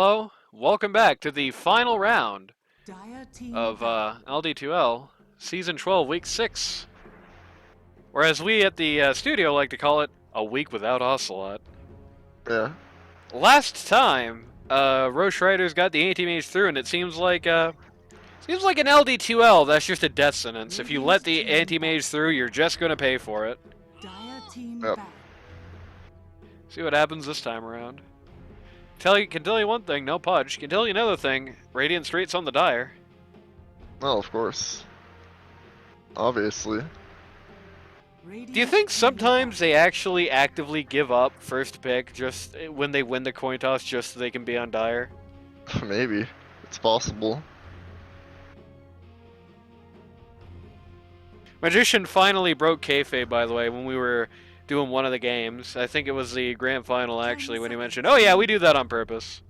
Hello, welcome back to the final round Dire team of LD2L, Season 12, Week 6. Or as we at the studio like to call it, a week without Ocelot. Yeah. Last time, Rosh Ryders got the anti-mage through, and it seems like an LD2L, that's just a death sentence. If you let the anti-mage through, you're just going to pay for it. Dire team Yep. back. See what happens this time around. Can tell you one thing, no Pudge. Can tell you another thing, Radiant Straits on the Dire. Oh, of course. Obviously. Do you think sometimes they actually actively give up first pick just when they win the coin toss just so they can be on Dire? Maybe. It's possible. Magician finally broke kayfabe, by the way, when we were doing one of the games. I think it was the grand final, actually, when he mentioned, oh yeah, we do that on purpose.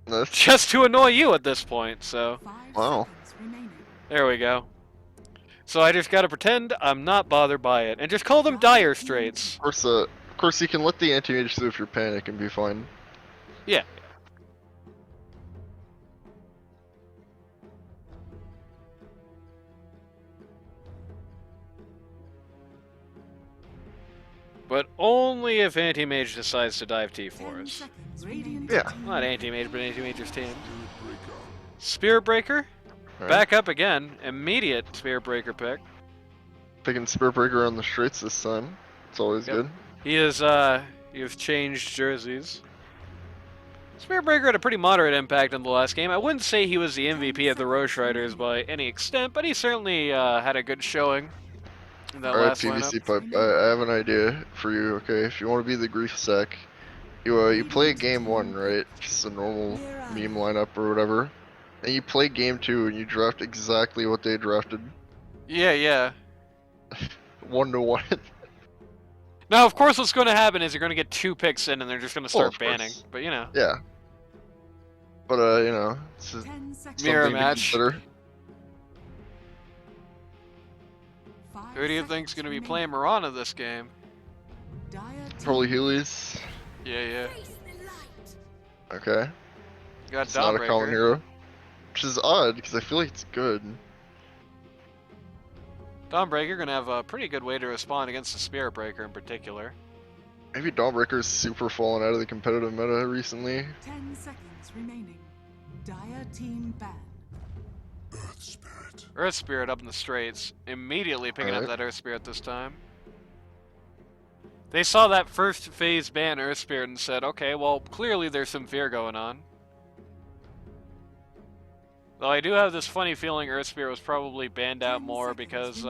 That's... Just to annoy you at this point, so... Wow. There we go. So I just gotta pretend I'm not bothered by it, and just call them Dire Straits. Of course you can let the anti-mage through if you're panic and be fine. Yeah. But only if Anti-Mage decides to dive T4s. Yeah. Not Anti-Mage, but Anti-Mage's team. Spirit Breaker? Right. Back up again. Immediate Spirit Breaker pick. Picking Spirit Breaker on the Straits this time. It's always Yep. good. He has changed jerseys. Spirit Breaker had a pretty moderate impact in the last game. I wouldn't say he was the MVP of the Rosh Riders by any extent, but he certainly had a good showing in that Alright, last PVC lineup. Pipe, I have an idea for you, okay? If you want to be the grief sack, you play game 1, right? Just a normal meme lineup or whatever. And you play game 2 and you draft exactly what they drafted. Yeah. 1-to-1. Now, of course, what's going to happen is you're going to get 2 picks in and they're just going to start of banning. course. But, you know. Yeah. But, it's just Mirror something to match. consider. Who do you think's going to be playing Mirana this game? Probably Heelys. Yeah. Okay. Got It's not a common Dawnbreaker. hero. Which is odd, because I feel like it's good. Dawnbreaker going to have a pretty good way to respond against the Spirit Breaker in particular. Maybe Dawnbreaker's super fallen out of the competitive meta recently. 10 seconds remaining. Dire team ban. Earth Spirit up in the Straits, immediately picking up Alright. that Earth Spirit this time. They saw that first phase ban Earth Spirit and said, okay, well, clearly there's some fear going on. Though I do have this funny feeling Earth Spirit was probably banned out more because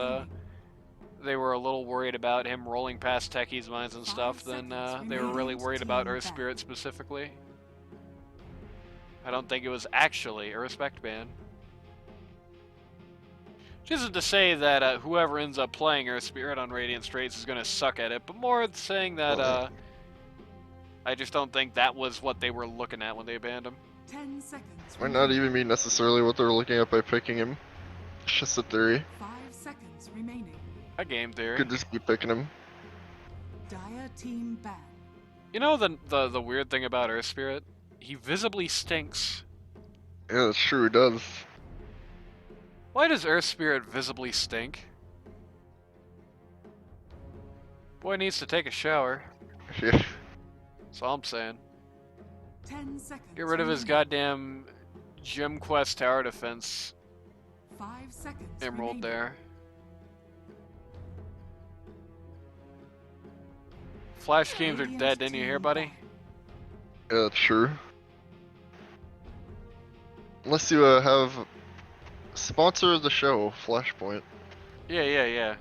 they were a little worried about him rolling past Techie's minds and stuff than they were really worried about Earth Spirit specifically. I don't think it was actually a respect ban. Which isn't to say that whoever ends up playing Earth Spirit on Radiant Straits is going to suck at it, but more saying that I just don't think that was what they were looking at when they banned him. 10 seconds. Might not even be necessarily what they're looking at by picking him. It's just a theory. 5 seconds remaining. A game theory. Could just be picking him. Dire team ban. You know the weird thing about Earth Spirit? He visibly stinks. Yeah, that's true, he does. Why does Earth Spirit visibly stink? Boy needs to take a shower. Yeah. That's all I'm saying. 10 seconds. Get rid of his remaining. goddamn Gym Quest Tower Defense 5 seconds. Emerald remaining. there. Flash games are dead, didn't you hear, buddy? Yeah, that's true. Unless you have sponsor of the show, Flashpoint. Yeah.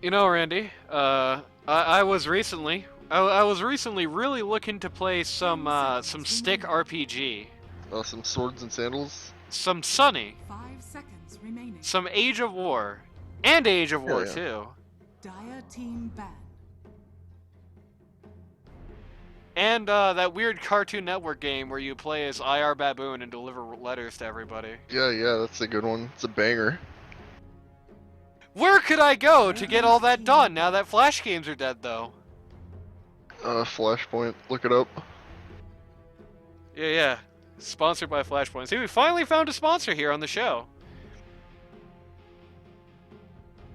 You know, Randy, I was recently really looking to play some stick RPG, Some swords and sandals. some Sunny, 5 seconds remaining. some Age of War, and Age of War Yeah. too, Dire team ban. and that weird Cartoon Network game where you play as IR Baboon and deliver letters to everybody. Yeah, that's a good one. It's a banger. Where could I go to get all that done now that Flash games are dead, though? Flashpoint, look it up. Yeah. Sponsored by Flashpoint. See, we finally found a sponsor here on the show.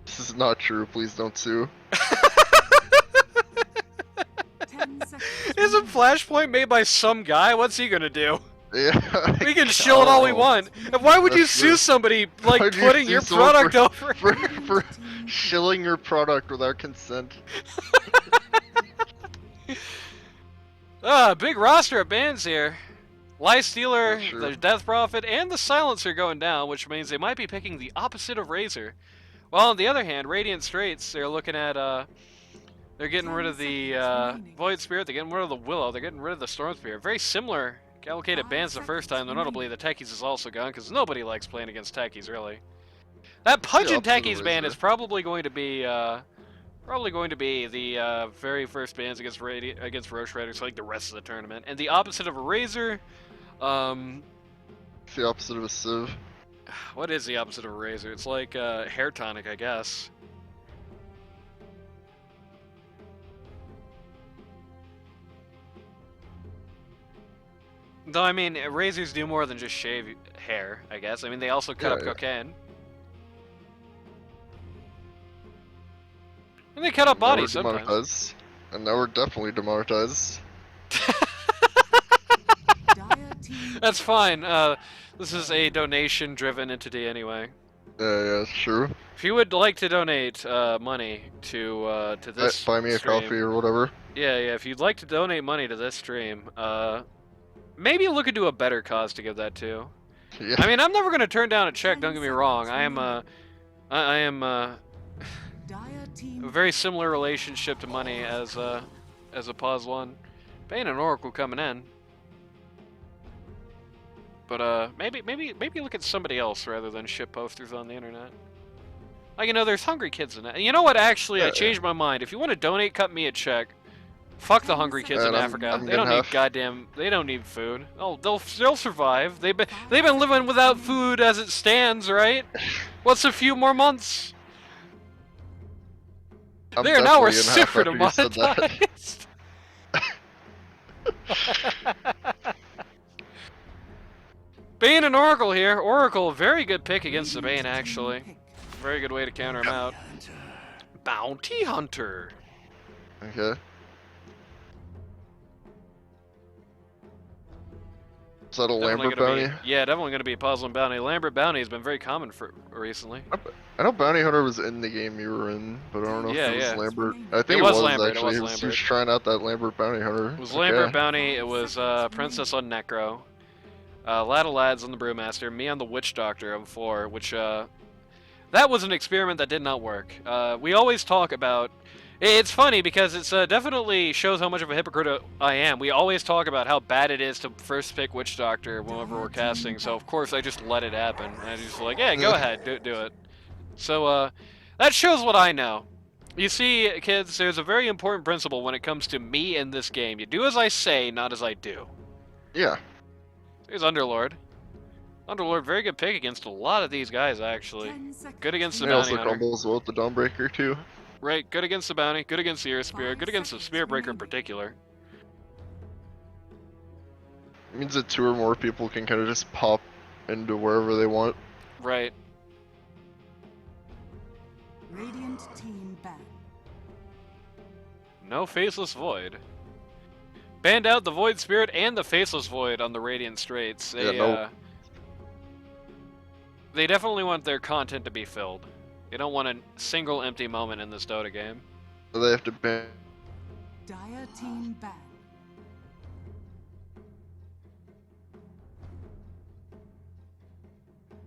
This is not true. Please don't sue. 10 seconds Isn't remaining. Flashpoint made by some guy? What's he gonna do? Yeah. We can shill it all we Oh. want. And why would you That's sue true. somebody, like, Why'd you putting sue your someone product over? for shilling your product without consent? Big roster of bands here. Lie Stealer, That's true. the Death Prophet, and the Silencer going down, which means they might be picking the opposite of Razor. Well, on the other hand, Radiant Straits, they're looking at, they're getting rid of the, Void Spirit, they're getting rid of the Willow, they're getting rid of the Storm Spirit. Very similar allocated bands the first time, though notably the Techies is also gone, because nobody likes playing against Techies, really. That Pungent opposite of Techies band Razor. is probably going to be, the very first bands against Rosh Ryders like the rest of the tournament. And the opposite of a Razor, It's the opposite of a sieve. what is the opposite of a Razor? It's like hair tonic, I guess. Though, I mean, razors do more than just shave hair, I guess. I mean, they also cut up Yeah. cocaine. And they cut up Now we're bodies sometimes. demonetized. And now we're definitely demonetized. Dire team That's fine. This is a donation-driven entity anyway. Yeah, it's true. If you would like to donate money to this Buy me a stream, coffee or whatever. yeah, if you'd like to donate money to this stream, maybe look into a better cause to give that to. Yeah. I mean, I'm never gonna turn down a check. Don't get me wrong. I am Dire team a very similar relationship to money as a Pause One. Bane and Oracle coming in, but maybe look at somebody else rather than shit posters on the internet. Like, you know, there's hungry kids in it. And you know what? Actually, I Yeah. changed my mind. If you want to donate, cut me a check. Fuck the hungry kids in And Africa. I'm They don't gonna need goddamn. They don't need food. Oh, they'll survive. They've been living without food as it stands, right? What's a few more months? I'm There, now we're definitely in half super after you said that. demonetized. Bane and Oracle here. Oracle, very good pick against the Bane, actually. Very good way to counter him out. Bounty Hunter. Okay. Is that a Definitely Lambert gonna bounty? be, yeah, definitely going to be a puzzle and bounty. Lambert bounty has been very common for recently. I know Bounty Hunter was in the game you were in, but I don't know Yeah, if it was yeah. Lambert. I think It it was was Lambert, it actually. was He was Lambert. trying out that Lambert Bounty Hunter. It was Okay. Lambert bounty. It was Princess on Necro. Lad of Lads on the Brewmaster. Me on the Witch Doctor on 4, which that was an experiment that did not work. We always talk about. It's funny because it's definitely shows how much of a hypocrite I am. We always talk about how bad it is to first pick Witch Doctor whenever we're casting, so of course I just let it happen. I just like, yeah, go ahead, do it. So that shows what I know. You see, kids, there's a very important principle when it comes to me in this game. You do as I say, not as I do. Yeah. There's Underlord. Underlord, very good pick against a lot of these guys, actually. Good against the He Bounty also Hunter. combos well with the Dawnbreaker too. Right, good against the Bounty, good against the Earth Spirit, good against the Spirit Breaker in particular. It means that 2 or more people can kind of just pop into wherever they want. Right. Radiant team back. No Faceless Void. Banned out the Void Spirit and the Faceless Void on the Radiant Straits. They, Yeah, no. They definitely want their content to be filled. They don't want a single empty moment in this Dota game. So they have to ban. Dire team back.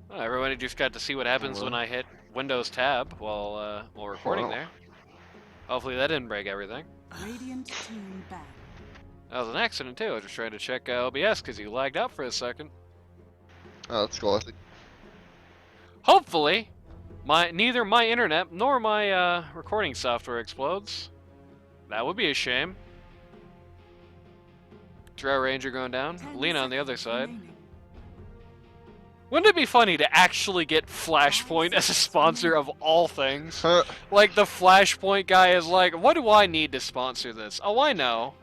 Well, everybody just got to see what happens when I hit Windows Tab while recording Wow. there. Hopefully that didn't break everything. Radiant team back. That was an accident too. I was just trying to check OBS because you lagged out for a second. Oh, that's classic. Hopefully, neither my internet nor my recording software explodes. That would be a shame. Drow Ranger going down. 10 Lena on the other seconds side. remaining. Wouldn't it be funny to actually get Flashpoint as a sponsor of all things? Like, the Flashpoint guy is like, what do I need to sponsor this? Oh, I know.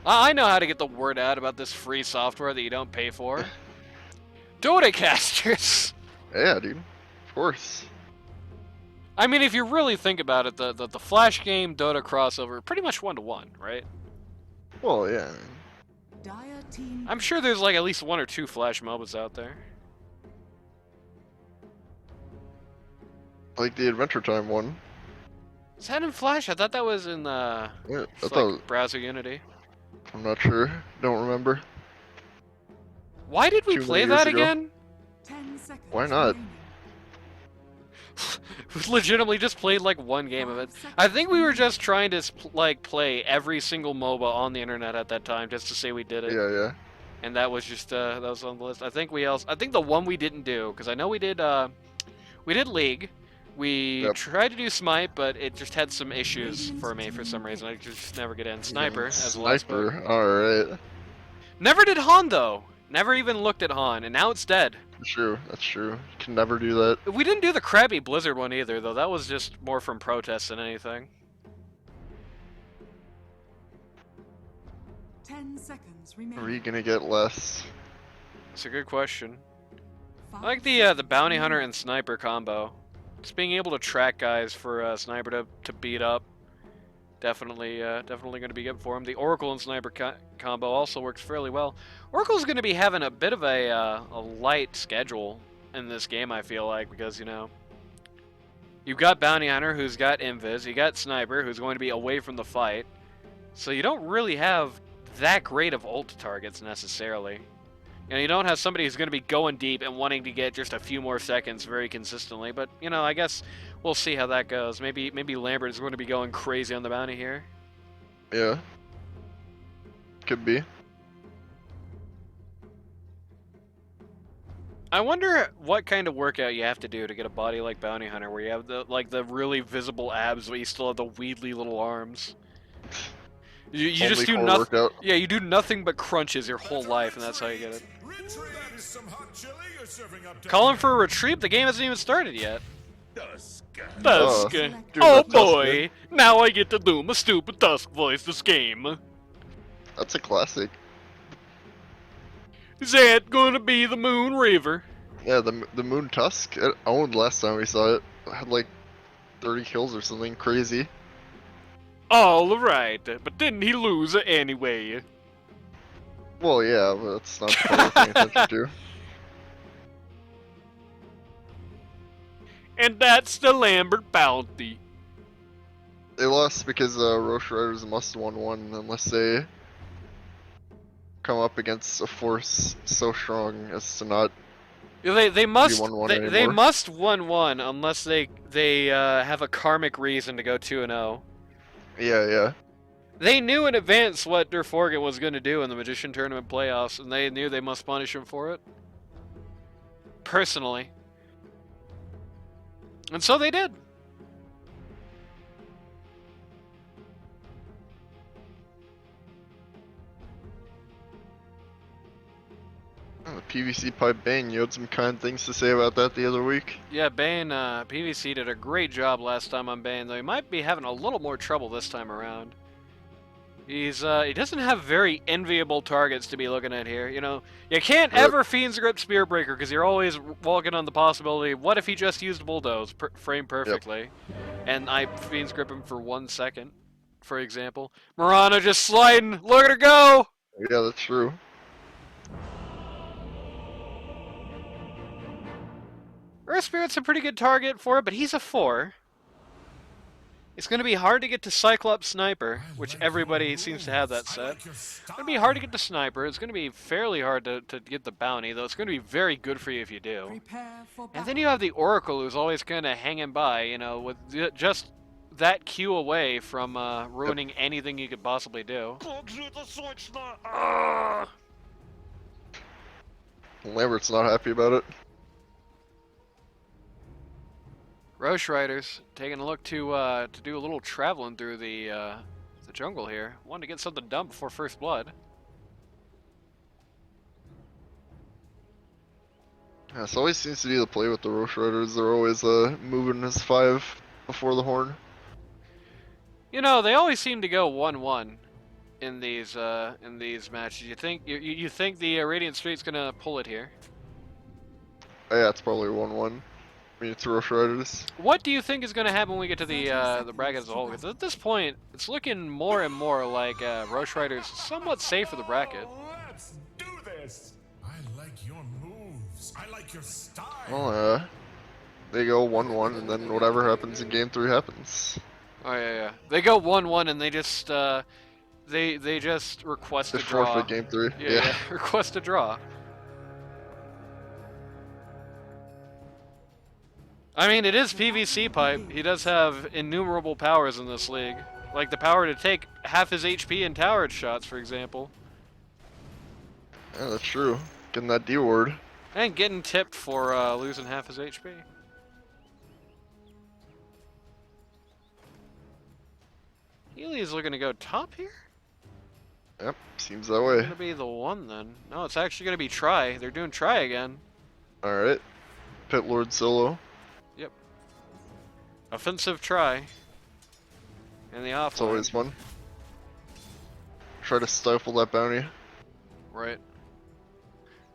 I know how to get the word out about this free software that you don't pay for. Dota casters! Yeah, dude. Of course. I mean, if you really think about it, the Flash game Dota crossover, pretty much 1-to-1, right? Well, yeah. Dire team. I'm sure there's like at least 1 or 2 Flash MOBAs out there. Like the Adventure Time one. Is that in Flash? I thought that was in Yeah, I like thought. browser Unity. I'm not sure. Don't remember. Why did we 2 play years that ago. again? 10 seconds. Why not? remaining. We legitimately just played like 1 game of it. I think we were just trying to like play every single MOBA on the internet at that time just to say we did it. Yeah, yeah. And that was just that was on the list. I think the one we didn't do, because I know we did League. We Yep. tried to do Smite, but it just had some issues for me for some reason. I just never get in. Sniper as the last book. Sniper. Alright. Never did Han though. Never even looked at Han, and now it's dead. True. That's true. You can never do that. We didn't do the Krabby Blizzard one either, though. That was just more from protests than anything. 10 seconds remaining. Are you gonna get less? It's a good question. I 5 like the bounty hunter and sniper combo. Just being able to track guys for sniper to beat up. Definitely going to be good for him. The Oracle and sniper combo also works fairly well. Oracle's going to be having a bit of a light schedule in this game, I feel like, because, you know, you've got bounty hunter who's got invis, you got sniper who's going to be away from the fight, so you don't really have that great of ult targets necessarily. You know, you don't have somebody who's going to be going deep and wanting to get just a few more seconds very consistently, but, you know, I guess we'll see how that goes. Maybe Lambert is going to be going crazy on the bounty here. Yeah. Could be. I wonder what kind of workout you have to do to get a body like Bounty Hunter, where you have the really visible abs, but you still have the weedly little arms. You just do nothing. Yeah, you do nothing but crunches your whole life, and that's how you get it. Calling for a retreat? The game hasn't even started yet. Dusk. Dude, Oh that's boy! Now I get to do my stupid Dusk voice this game. That's a classic. Is that gonna be the Moon River? Yeah, the Moon Tusk. It owned last time we saw it. It had like 30 kills or something crazy. All right, but didn't he lose anyway? Well, yeah, but that's not the part we're paying attention to. And that's the Lambert bounty. They lost because Rosh Ryders must have won one unless they come up against a force so strong as to not. They must 1-1 they anymore. must 1-1 unless they have a karmic reason to go 2-0. Yeah, yeah. They knew in advance what Durforgan was going to do in the Magician Tournament playoffs, and they knew they must punish him for it. Personally. And so they did. Oh, the PVC pipe Bane, you had some kind things to say about that the other week. Yeah, Bane, PVC did a great job last time on Bane, though he might be having a little more trouble this time around. He doesn't have very enviable targets to be looking at here. You know, you can't ever Fiend's Grip Spearbreaker because you're always walking on the possibility, what if he just used Bulldoze, frame perfectly, and I Fiend's Grip him for 1 second, for example. Mirana just sliding, look at her go! Yeah, that's true. Earth Spirit's a pretty good target for it, but he's a 4. It's going to be hard to get to Cyclops Sniper, which everybody seems to have that set. It's going to be hard to get to Sniper. It's going to be fairly hard to get the Bounty, though it's going to be very good for you if you do. Prepare for And then you have the Oracle, who's always kind of hanging by, you know, with just that Q away from ruining anything you could possibly do. Lambert's not happy about it. Rosh Riders taking a look to do a little traveling through the jungle here. Wanted to get something done before First Blood. Yeah, it always seems to be the play with the Rosh Riders. They're always moving as 5 before the horn. You know, they always seem to go 1-1 in these matches. You think the Radiant Straits gonna pull it here? Oh, yeah, it's probably 1-1. I mean, it's Rosh Riders. What do you think is gonna happen when we get to 30 the bracket as a whole? Because at this point, it's looking more and more like Rosh Riders somewhat safe for the bracket. Let's do this. I like your moves. I like your style. Well, they go 1-1, and then whatever happens in game 3 happens. Oh yeah. They go 1-1 and they just they just request They a draw. forfeit game 3. Yeah. Request a draw. I mean, it is PVC pipe. He does have innumerable powers in this league, like the power to take half his HP in tower shots, for example, Yeah, that's true. Getting that D word. and getting tipped for losing half his HP. Healy's looking to go top here? Yep, seems that way. Gonna be the one then. No, it's actually gonna be try. They're doing try again. Alright. Pit Lord solo. Yep. Offensive try. And the offline. It's always fun. Try to stifle that bounty. Right.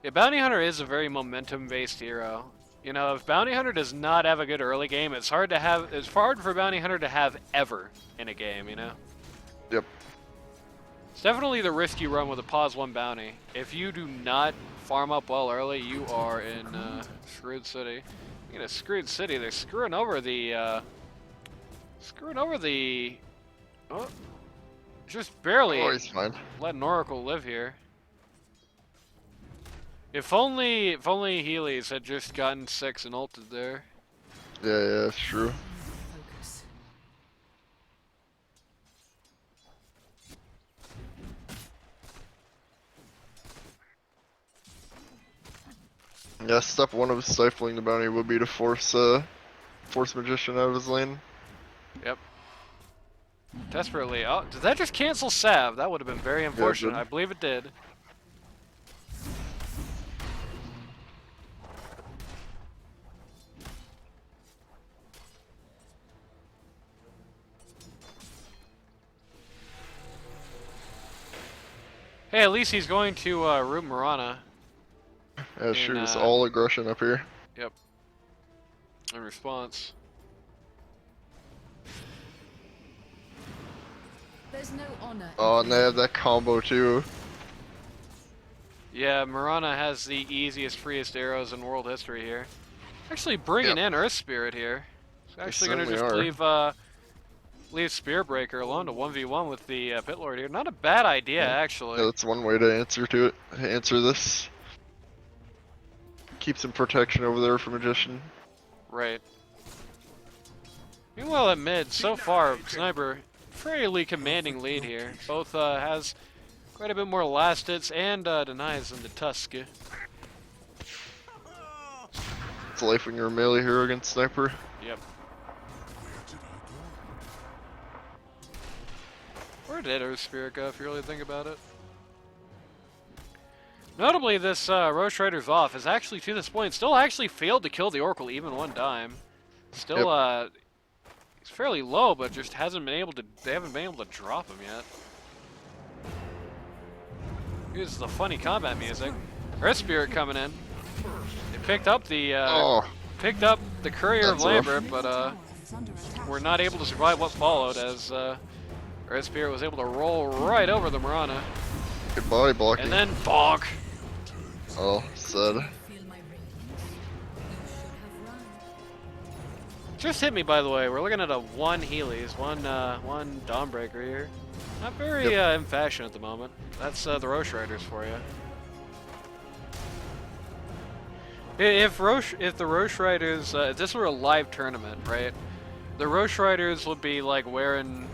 Yeah, Bounty Hunter is a very momentum-based hero. You know, if Bounty Hunter does not have a good early game, it's hard for Bounty Hunter to have ever in a game, you know? Yep. It's definitely the risk you run with a pause 1 bounty. If you do not farm up well early, you are in screwed city. In a screwed city, they're screwing over the oh, just barely Oh, he's fine. letting Oracle live here. If only Healy's had just gotten 6 and ulted there. Yeah, that's true. Focus. Yeah, step 1 of stifling the bounty would be to force Magician out of his lane. Yep. Desperately. Oh, did that just cancel Sav? That would have been very unfortunate. did. I believe it did. Hey, at least he's going to root Mirana. Yeah, shoot, it's uh, all aggression up here. Yep. In response. There's no honor. Oh, and they have that combo too. Yeah, Mirana has the easiest, freest arrows in world history here. Actually bringing in Earth Spirit here. He's actually going to just certainly leave Spear Breaker alone to 1v1 with the Pit Lord here. Not a bad idea, actually. Yeah, that's one way to answer this. Keep some protection over there for Magician. Right. Meanwhile at mid, so far, Sniper, fairly commanding lead here. Both has quite a bit more last hits and denies than the Tusk. It's life when you're a melee hero against Sniper. Yep. Where did Earth Spirit go, if you really think about it? Notably, this Rosh Riders off has actually, to this point, still actually failed to kill the Oracle even 1 time. Still, he's fairly low, but just hasn't been able to. They haven't been able to drop him yet. Here's the funny combat music. Earth Spirit coming in. They picked up the Courier of That's rough. Labor, but were not able to survive what followed as Earth Spirit was able to roll right over the Mirana. Good body blocking. And then bonk. Oh, sad. Feel my radiance. You should have run. Just hit me, by the way. We're looking at a 1 Healy's, one Dawnbreaker here. Not very in fashion at the moment. That's the Rosh Riders for you. If the Rosh Riders, if this were a live tournament, right? The Rosh Riders would be like wearing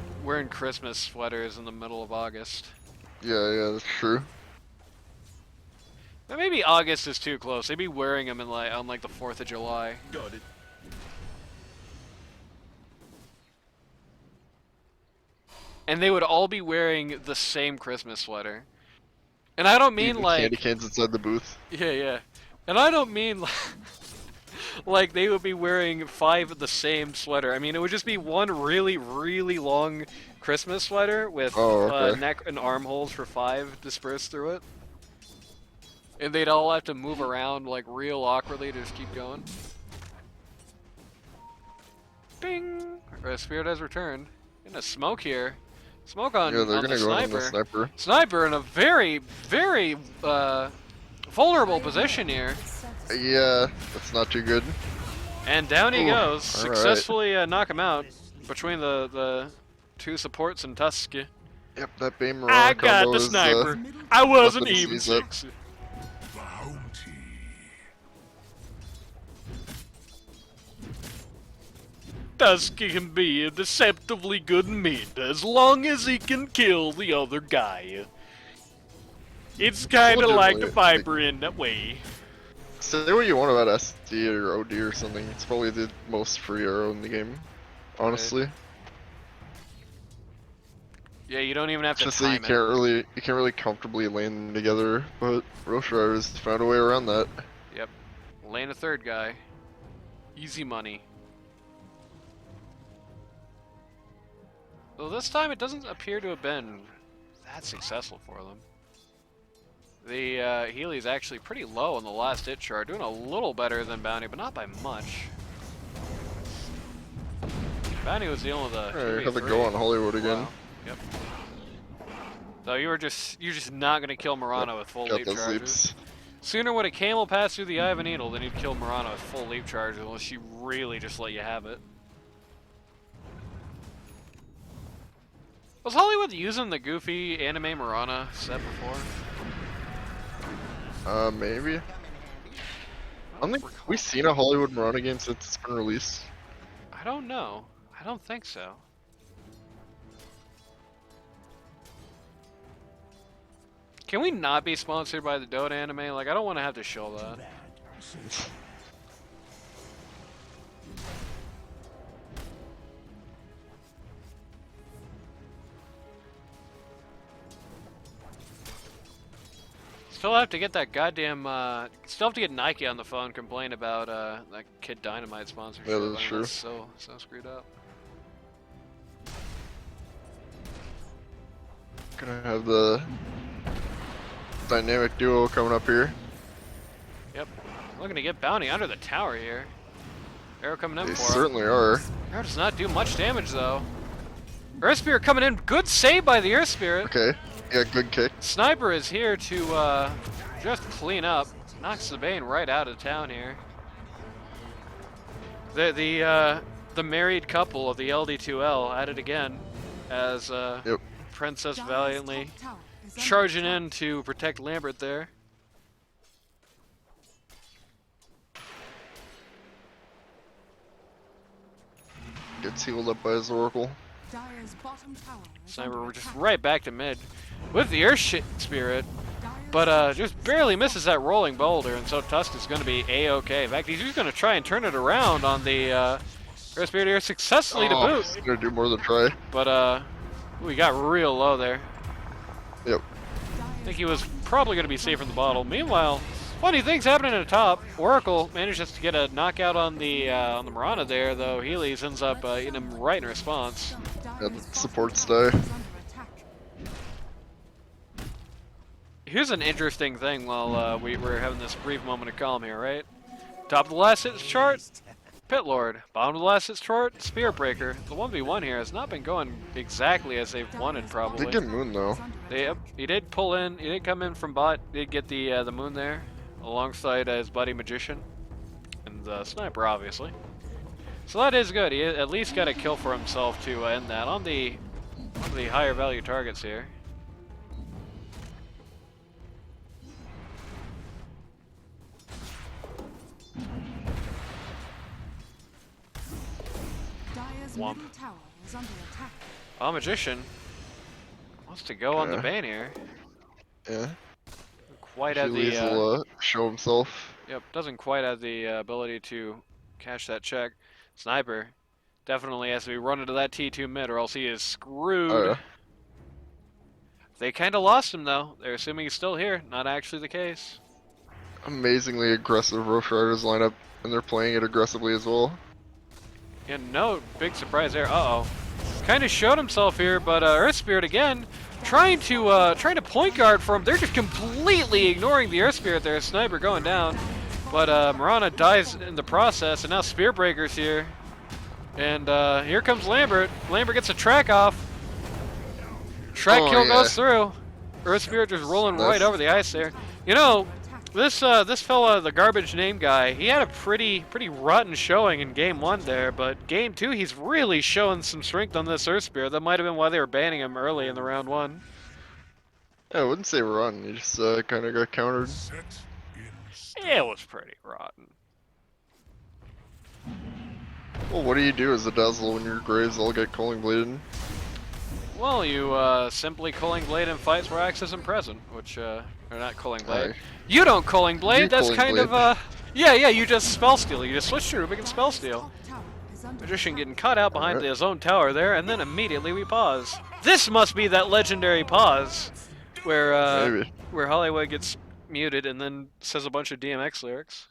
Christmas sweaters in the middle of August. Yeah, that's true. But maybe August is too close. They'd be wearing them on like the 4th of July. Got it. And they would all be wearing the same Christmas sweater. And I don't mean Eating like candy canes inside the booth. yeah. And I don't mean like Like, they would be wearing 5 of the same sweater. I mean, it would just be one really, really long Christmas sweater with Oh, okay. neck and armholes for 5 dispersed through it. And they'd all have to move around, like, real awkwardly to just keep going. Bing! Our spirit has returned. Getting a smoke here. Smoke on, Yeah, they're on gonna the go in on sniper. the sniper. Sniper in a very, very vulnerable position here. Yeah, that's not too good. And down he Ooh, goes. all right. Successfully knock him out between the 2 supports and Tusky. Yep, that Bane Marana I got combo the is, sniper. I wasn't nothing to even sneeze at. 6. Bounty. Tusky can be a deceptively good mid as long as he can kill the other guy. It's kind of like a Legitimately, Viper in that way. Say what you want about SD or OD or something. It's probably the most free arrow in the game, honestly. Yeah, you don't even have It's to just that time it. you can't really comfortably lane them together, but Rosh Ryders found a way around that. Yep. Lane a third guy. Easy money. Though this time it doesn't appear to have been that successful for them. The Healy's actually pretty low on the last hit chart, doing a little better than Bounty, but not by much. Bounty was dealing with a Alright, have a QB3. go on Hollywood again. Wow. Yep. So you're just not gonna kill Marana with full Got leap those charges. leaps. Sooner would a camel pass through the eye of a needle than you'd kill Marana with full leap charge unless she really just let you have it. Was Hollywood using the goofy anime Marana set before? Maybe. I don't think we've seen a Hollywood Marana game since it's been released. I don't know. I don't think so. Can we not be sponsored by the Dota anime? Like, I don't want to have to show that. Still have to get that goddamn, still have to get Nike on the phone complain about, that Kid Dynamite sponsorship. Yeah, that's I mean, true. So screwed up. Gonna have the dynamic duo coming up here. Yep. Looking to get Bounty under the tower here. Arrow coming in They for him. certainly are. Arrow does not do much damage, though. Earth Spirit coming in. Good save by the Earth Spirit. Okay. Yeah, good kick. Sniper is here to just clean up. Knocks the Bane right out of town here. The married couple of the LD2L at it again as Yep. Princess Dire's valiantly top tower is under charging attack. in to protect Lambert there. Gets healed up by his Oracle. Dire's bottom tower is Sniper, under we're just attack. right back to mid with the Earth Spirit. Dire's But just barely misses that rolling boulder, and so Tusk is going to be A-okay. In fact, he's just going to try and turn it around on the Earth Spirit here successfully to boot. He's gonna do more than try. But we got real low there. Yep. I think he was probably going to be safe from the bottle. Meanwhile, funny things happening at the top. Oracle manages to get a knockout on the Marana there, though Healy's ends up hitting him right in response. Yeah, the supports die. Here's an interesting thing while we're having this brief moment of calm here, right? Top of the last hits chart, Pit Lord. Bottom of the last hits chart, Spirit Breaker. The 1v1 here has not been going exactly as they've wanted, probably. They get Moon though. He did pull in, he did come in from bot, did get the Moon there, alongside his buddy Magician, and the Sniper, obviously. So that is good, he at least got a kill for himself to end that on the higher value targets here. Dire's Womp. middle tower is under attack. Oh, Magician wants to go on the Yeah. Bane here. Yeah. Quite have Achilles the will show himself. yep, doesn't quite have the ability to cash that check. Sniper definitely has to be running to that T2 mid, or else he is screwed. Oh, yeah. They kind of lost him though. They're assuming he's still here. Not actually the case. amazingly aggressive Rosh Ryders lineup, and they're playing it aggressively as well. And no big surprise there. Uh-oh. Kind of showed himself here, but Earth Spirit again trying to point guard for him. They're just completely ignoring the Earth Spirit there. Sniper going down, but Marana dies in the process, and now Spear Breaker's here. And here comes Lambert. Lambert gets a track off. Track kill goes through. Earth Spirit just rolling right over the ice there. You know, this fella, the garbage name guy, he had a pretty rotten showing in game 1 there, but game 2 he's really showing some strength on this Earth Spirit. That might have been why they were banning him early in the round 1. Yeah, I wouldn't say run. He just kind of got countered. It was pretty rotten. Well, what do you do as a Dazzle when your Graves all get Calling Bladed? Well, you simply Culling Blade in fights where Axe isn't present, which, or not Culling Blade. You don't Culling Blade, You that's Culling kind Blade. of, yeah, you just Spell Steal. You just switch to Rubik and Spell Steal. Magician getting caught out behind his own tower there, and then immediately we pause. This must be that legendary pause where, Maybe. where Hollywood gets muted and then says a bunch of DMX lyrics.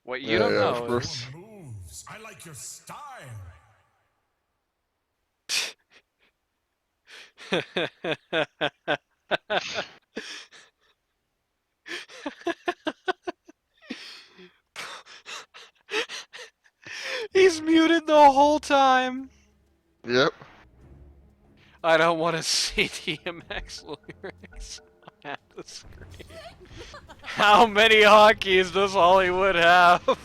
What you don't of know course. is... Moves. I like your style. He's muted the whole time. Yep. I don't want to see DMX lyrics on the screen. How many hotkeys does Hollywood have?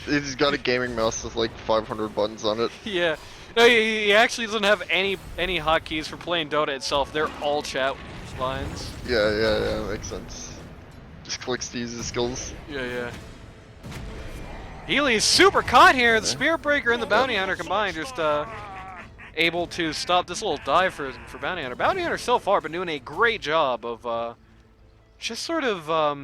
He's got a gaming mouse with like 500 buttons on it. Yeah. No, he actually doesn't have any hotkeys for playing Dota itself. They're all chat lines. Yeah, makes sense. Just clicks to use his skills. Yeah. Healy's super caught here. The Spirit Breaker and the Bounty Hunter combined just able to stop this little dive for Bounty Hunter. Bounty Hunter so far been doing a great job of just sort of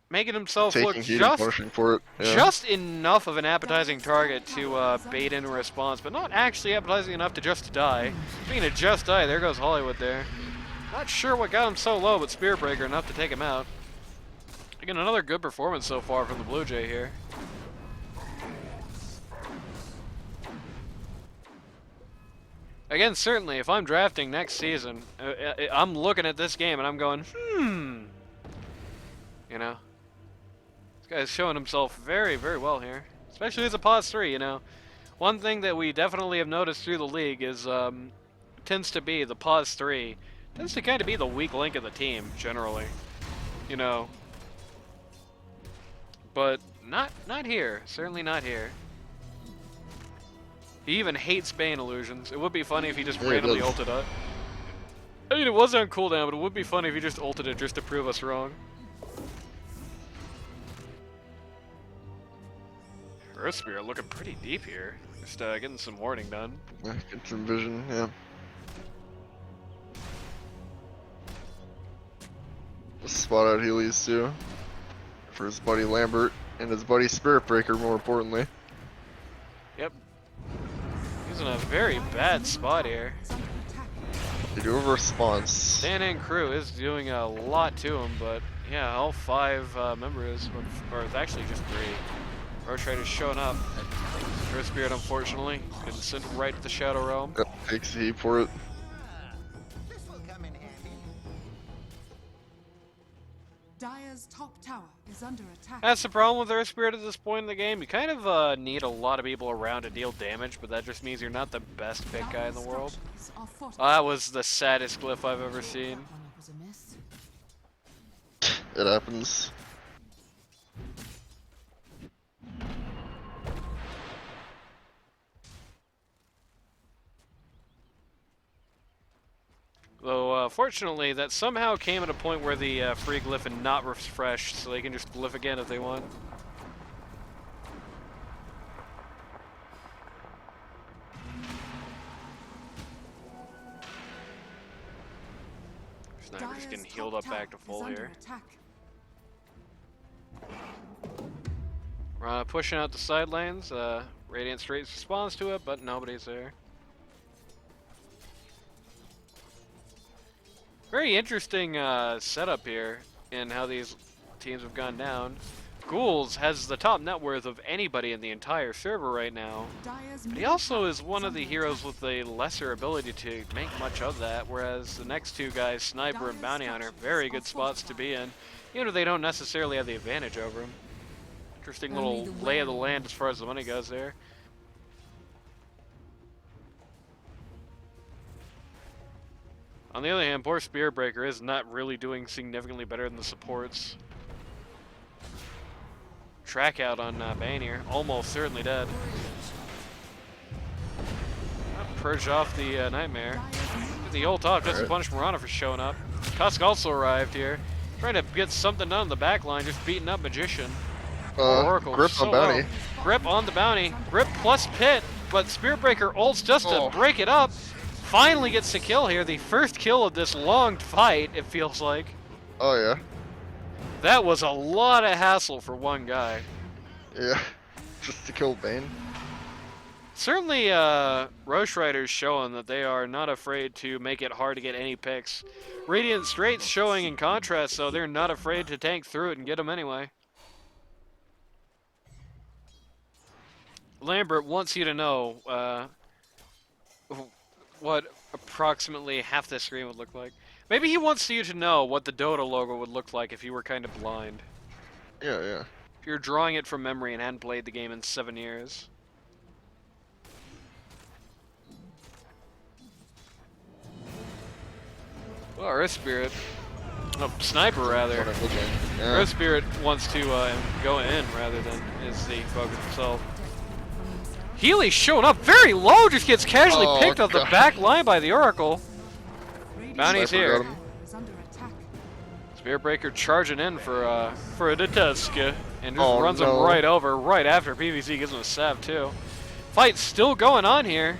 making himself Taking look heat and punishing for it. Yeah. just enough of an appetizing target to bait in a response, but not actually appetizing enough to just die. Speaking of just die, there goes Hollywood there. Not sure what got him so low, but Spirit Breaker enough to take him out. Again, another good performance so far from the Blue Jay here. Again, certainly, if I'm drafting next season, I'm looking at this game and I'm going, you know. This guy's showing himself very, very well here. Especially as a pause 3, you know. One thing that we definitely have noticed through the league is, tends to be the pause 3. Tends to kind of be the weak link of the team, generally. You know. But not here. Certainly not here. He even hates Bane illusions. It would be funny if he just randomly ulted it. I mean, it was on cooldown, but it would be funny if he just ulted it just to prove us wrong. Earth Spirit looking pretty deep here. Just getting some warding done. Get some vision, yeah. Just spot out Healy's too. For his buddy Lambert and his buddy Spirit Breaker, more importantly. Yep. He's in a very bad spot here. They do have a response. Stand-in crew is doing a lot to him, but yeah, all 5 members, or it's actually just 3. Rosh Ryders showing up. Earth Spirit, unfortunately, getting sent right to the Shadow Realm. Yep, takes the heat for it. Dire's top tower is under attack. That's the problem with Earth Spirit at this point in the game. You kind of need a lot of people around to deal damage, but that just means you're not the best pick guy in the world. That was the saddest glyph I've ever seen. It happens. Though, fortunately, that somehow came at a point where the free glyph had not refreshed, so they can just glyph again if they want. Sniper just getting healed up back to full here. Pushing out the side lanes. Radiant Straits responds to it, but nobody's there. Very interesting setup here in how these teams have gone down. Ghouls has the top net worth of anybody in the entire server right now. Dire's But he middle also tower is one of the under heroes attack. with a lesser ability to make much of that, whereas the next two guys, Sniper and Bounty Hunter, very good spots to be in, even if they don't necessarily have the advantage over him. Interesting Only little the lay of the well. land as far as the money goes there. On the other hand, poor Spear Breaker is not really doing significantly better than the supports. Track out on Bane here, almost certainly dead. Purge off the Nightmare. The ult off just to punish Mirana for showing up. Tusk also arrived here, trying to get something done on the back line, just beating up Magician. Or Oracle, Grip so on Bounty. well. Grip on the Bounty. Grip plus Pit, but Spearbreaker ults just to break it up. Finally gets the kill here. The first kill of this long fight, it feels like. Oh yeah. That was a lot of hassle for one guy. Yeah. Just to kill Bane. Certainly, Rosh Ryders showing that they are not afraid to make it hard to get any picks. Radiant Straits showing in contrast, though, they're not afraid to tank through it and get them anyway. Lambert wants you to know what approximately half the screen would look like. Maybe he wants you to know what the Dota logo would look like if you were kind of blind. Yeah, yeah. If you're drawing it from memory and hadn't played the game in 7 years. Well, Earth Spirit. Oh, Sniper, rather. That's what I'm looking. Yeah. Earth Spirit wants to go in rather than is the focus himself. Healy showing up very low, just gets casually Oh, picked off the God. back line by the Oracle. Bounty's Sniper here. got him. Is under attack. Spearbreaker charging in for a Tusk, and just Oh, runs him no. right over right after PVC gives him a stab too. Fight's still going on here.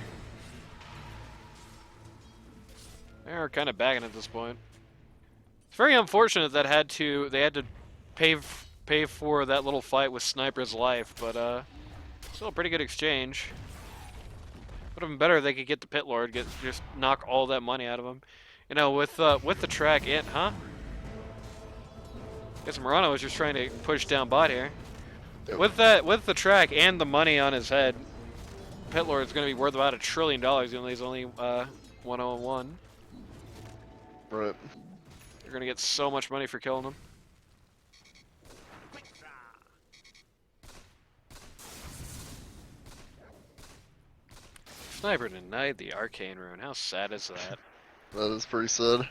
They're kind of bagging at this point. It's very unfortunate that they had to pay for that little fight with Sniper's life, but still a pretty good exchange. Would have been better if they could get the Pit Lord, just knock all that money out of him. You know, with the track in, huh? Guess Murano was just trying to push down bot here. Yep. With the track and the money on his head, Pit Lord's going to be worth about $1 trillion, even though he's only 101. Right. You're going to get so much money for killing him. Sniper denied the Arcane Rune. How sad is that? That is pretty sad.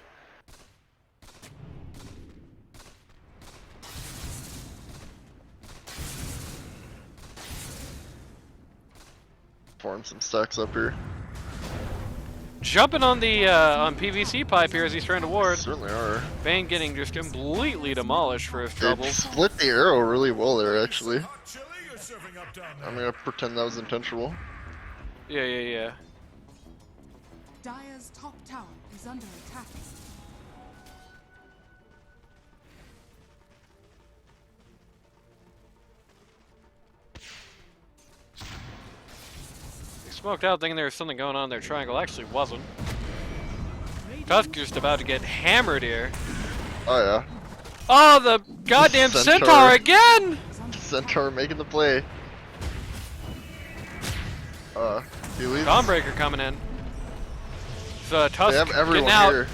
Farm some stacks up here. Jumping on the on PVC pipe here as he's trying to ward. Certainly are. Bane getting just completely demolished for his They troubles. split the arrow really well there, actually. Hot chili you're serving up down there. I'm gonna pretend that was intentional. Yeah. Dire's top tower is under attack. They smoked out thinking there was something going on in their triangle. Actually wasn't. Tusk just about to get hammered here. Oh yeah. Oh, the goddamn Centaur. Centaur again! Centaur making the play. He leaves. Dawnbreaker coming in. So They Tusk have everyone getting out. here.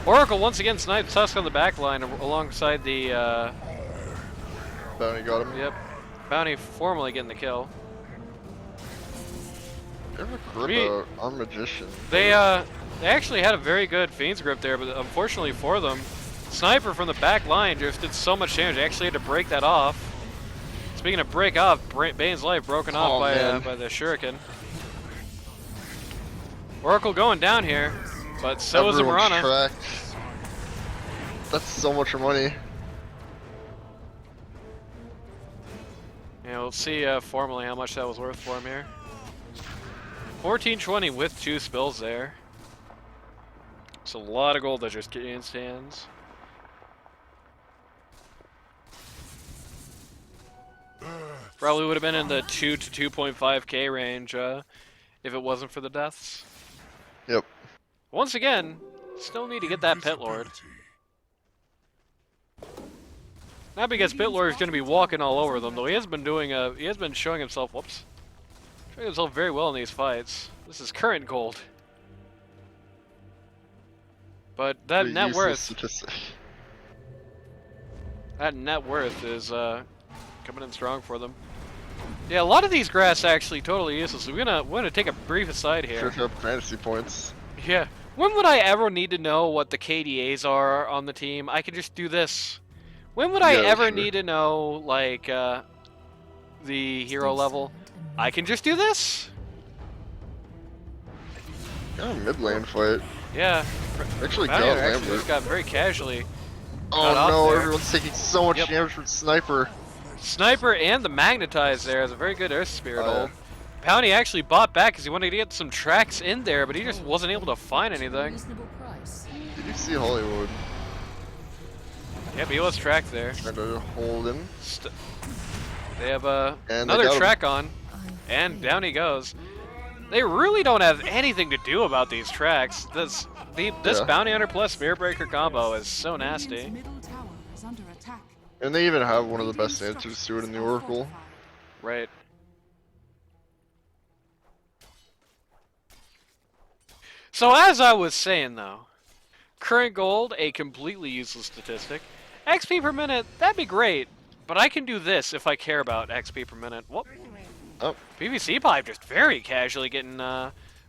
Oracle once again snipes Tusk on the back line alongside the Bounty got him. yep. Bounty formally getting the kill. They have a grip Me- out on Magician. They actually had a very good Fiend's grip there, but unfortunately for them, Sniper from the back line just did so much damage. They actually had to break that off. Speaking of break off, Bane's life broken off man. by the Shuriken. Oracle going down here, but so is Everyone's Amrana. tracked. That's so much money. Yeah, we'll see formally how much that was worth for him here. 1420 with 2 spills there. It's a lot of gold that just get in his hands. Probably would have been in the 2 to 2.5k range if it wasn't for the deaths. Yep. Once again, Still need to get that Pit Lord. Not because Pit Lord is going to be walking all over them, though. He has been showing himself. Whoops. Showing himself very well in these fights. This is current gold. But that net worth. That net worth is coming in strong for them. Yeah, a lot of these grass actually totally useless. We're gonna take a brief aside here. Sure up fantasy points. Yeah. When would I ever need to know what the KDAs are on the team? I can just do this. When would I ever need to know, like, the hero level? I can just do this. Oh, mid lane fight. Yeah. Actually, actually just got very casually. Oh no, everyone's taking so much damage from Sniper. Sniper and the Magnetize there is a very good Earth Spirit ult. Bounty actually bought back because he wanted to get some tracks in there, but he just wasn't able to find anything. Did you see Hollywood? Yep, he was tracked there. Trying to hold him. They have another track on, and down he goes. They really don't have anything to do about these tracks. This Bounty Hunter plus Spirit Breaker combo is so nasty. And they even have one of the best answers to it in the Oracle. Right. So as I was saying though, current gold, a completely useless statistic. XP per minute, that'd be great, but I can do this if I care about XP per minute. Whoop. Oh. PVC Pipe just very casually getting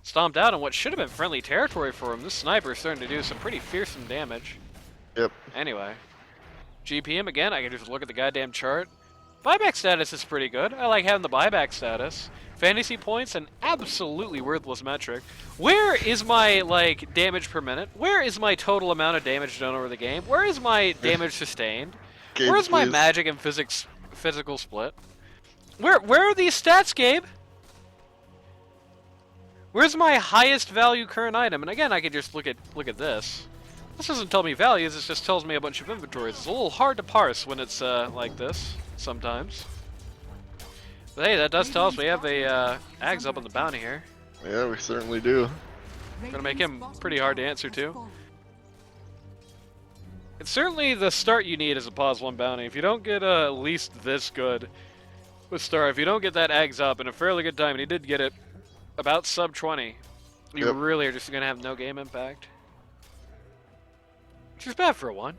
stomped out on what should have been friendly territory for him. This sniper is starting to do some pretty fearsome damage. Yep. Anyway. GPM again, I can just look at the goddamn chart. Buyback status is pretty good. I like having the buyback status. Fantasy points, an absolutely worthless metric. Where is my, like, damage per minute? Where is my total amount of damage done over the game? Where is my damage sustained? Gabe, Where's my magic and physical split? Where are these stats, Gabe? Where's my highest value current item? And again, I can just look at this. This doesn't tell me values, it just tells me a bunch of inventories. It's a little hard to parse when it's like this, sometimes. But hey, that does tell us we have a Ags up on the bounty here. Yeah, we certainly do. Gonna make him pretty hard to answer to. It's certainly the start you need as a pause 1 bounty. If you don't get at least this good with Star, if you don't get that Ags up in a fairly good time, and he did get it about sub 20, you really are just gonna have no game impact. Which is bad for a 1.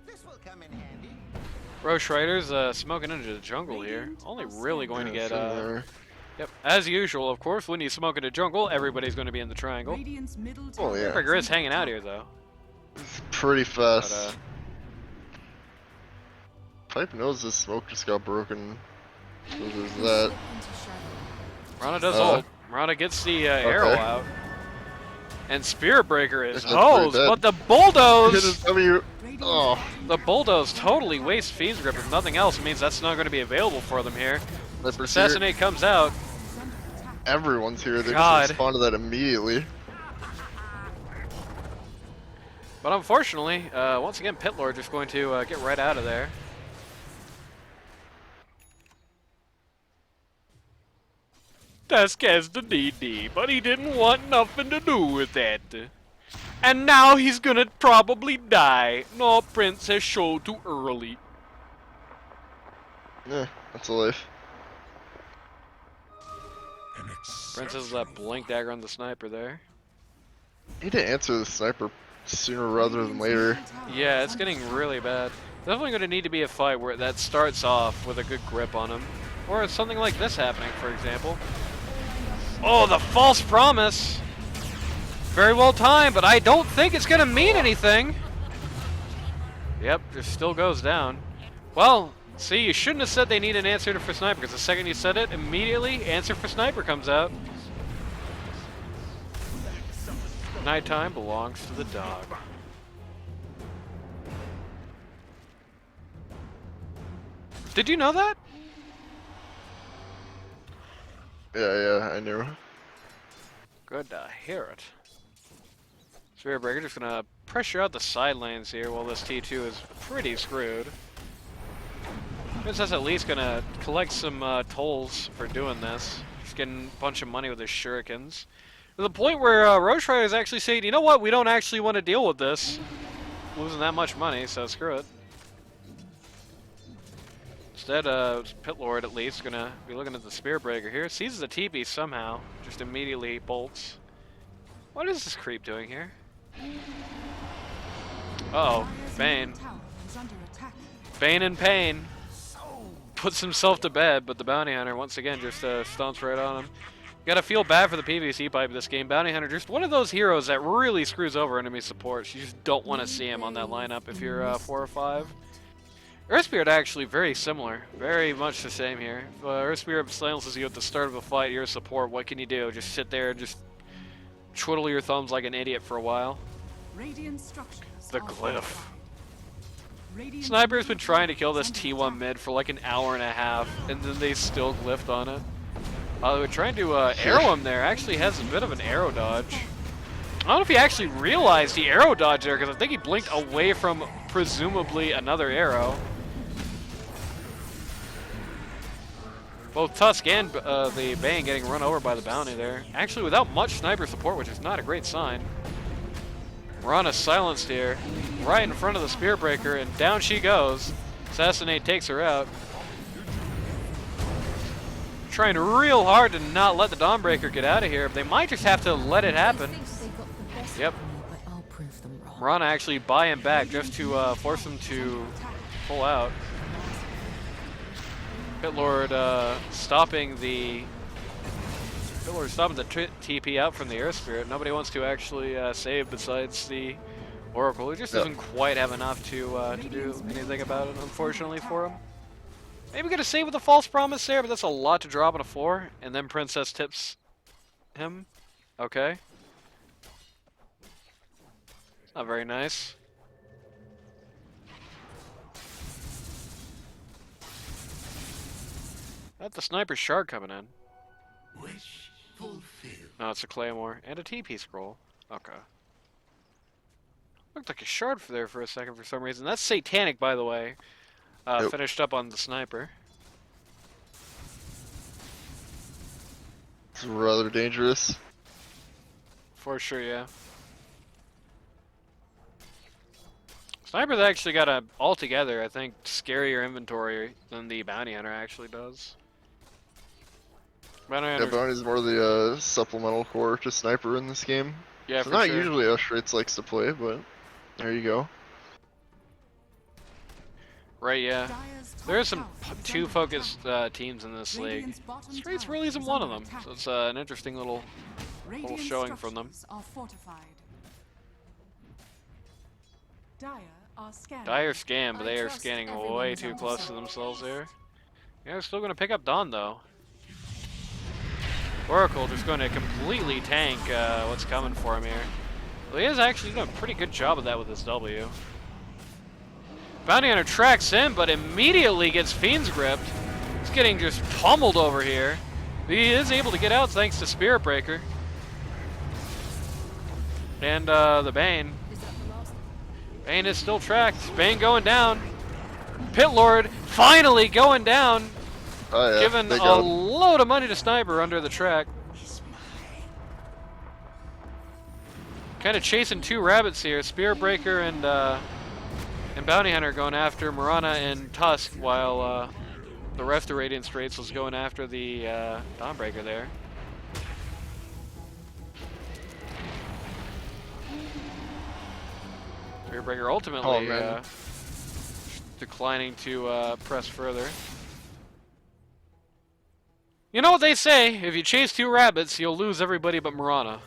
This will come in handy. Rosh Ryders smoking into the jungle here. Only really going to get yep, as usual, of course, when you smoke in the jungle, everybody's going to be in the triangle. Oh yeah. Breaker is hanging out here though. It's pretty fast. But, Pipe knows this smoke just got broken. So there's that. Rana does ult. Rana gets the arrow out. And Spirit Breaker is hosed, but the Bulldoze! Oh. The Bulldoze totally wastes Fiend's Grip. If nothing else, it means that's not going to be available for them here. Assassinate comes out. Everyone's here. They just respond to that immediately. But unfortunately, once again, Pit Lord just going to get right out of there. Tusk has the DD, but he didn't want nothing to do with that. And now he's gonna probably die. No, Princess showed too early. Yeah, that's a life. Princess that blink dagger on the sniper there. Need to answer the sniper sooner rather than later. Yeah, it's getting really bad. Definitely gonna need to be a fight where that starts off with a good grip on him. Or something like this happening, for example. Oh, the false promise! Very well timed, but I don't think it's gonna mean anything. Yep, it still goes down. Well, see, you shouldn't have said they need an answer for sniper, because the second you said it, immediately answer for sniper comes out. Nighttime belongs to the dog. Did you know that? Yeah, I knew. Good to hear it. Spirit Breaker just gonna pressure out the side lanes here while this T2 is pretty screwed. Princess at least gonna collect some tolls for doing this. Just getting a bunch of money with his shurikens. To the point where Rosh is actually saying, you know what, we don't actually want to deal with this. Losing that much money, so screw it. Instead, Pit Lord at least gonna be looking at the Spear Breaker here. Seizes the TP somehow, just immediately bolts. What is this creep doing here? Uh oh, Bane. Bane in pain. Puts himself to bed, but the Bounty Hunter once again just stomps right on him. Gotta feel bad for the PvC pipe in this game. Bounty Hunter, just one of those heroes that really screws over enemy supports. You just don't want to see him on that lineup if you're 4 or 5. Earth Spirit actually very similar, very much the same here. If Earth Spirit silences you at the start of a fight, you're a support, what can you do? Just sit there and just twiddle your thumbs like an idiot for a while. The glyph. Sniper's been trying to kill this T1 mid for like an hour and a half, and then they still glyphed on it. They were trying to arrow him there. Actually has a bit of an arrow dodge. I don't know if he actually realized he arrow dodged there, because I think he blinked away from presumably another arrow. Both Tusk and the Bane getting run over by the Bounty there. Actually without much sniper support, which is not a great sign. Mirana silenced here, right in front of the Spear Breaker, and down she goes. Assassinate takes her out. Trying real hard to not let the Dawnbreaker get out of here, but they might just have to let it happen. Yep. Mirana actually buying back just to force them to pull out. Pitlord stopping the TP out from the Earth Spirit. Nobody wants to actually save besides the Oracle. He just doesn't quite have enough to do anything about it, unfortunately for him. Maybe get a save with a false promise there, but that's a lot to drop on a 4. And then Princess tips him. Okay. Not very nice. That's the Sniper Shard coming in. Wish fulfilled. No, it's a Claymore and a TP scroll. Okay. Looked like a shard for there for a second for some reason. That's Satanic, by the way. Finished up on the Sniper. It's rather dangerous. For sure, yeah. Sniper's actually got a altogether, I think, scarier inventory than the Bounty Hunter actually does. Yeah, Bounty's more the supplemental core to Sniper in this game. Yeah, so for not sure. usually how Straits likes to play, but there you go. Right, yeah. There are some two focused teams in this league. Straits really isn't one of them, so it's an interesting little showing from them. Dire scan, but they are scanning way too close to themselves there. Yeah, they're still going to pick up Dawn, though. Oracle just going to completely tank what's coming for him here. Well, he is actually doing a pretty good job of that with his W. Bounty Hunter tracks in, but immediately gets Fiend's gripped. He's getting just pummeled over here. He is able to get out thanks to Spirit Breaker. And the Bane. Bane is still tracked. Bane going down. Pitlord finally going down. Oh, yeah, Giving a load of money to Sniper under the track. Kind of chasing two rabbits here. Spear Breaker and Bounty Hunter going after Mirana and Tusk, while the rest of Radiant Straits was going after the Dawnbreaker there. Spear Breaker ultimately declining to press further. You know what they say, if you chase two rabbits, you'll lose everybody but Mirana.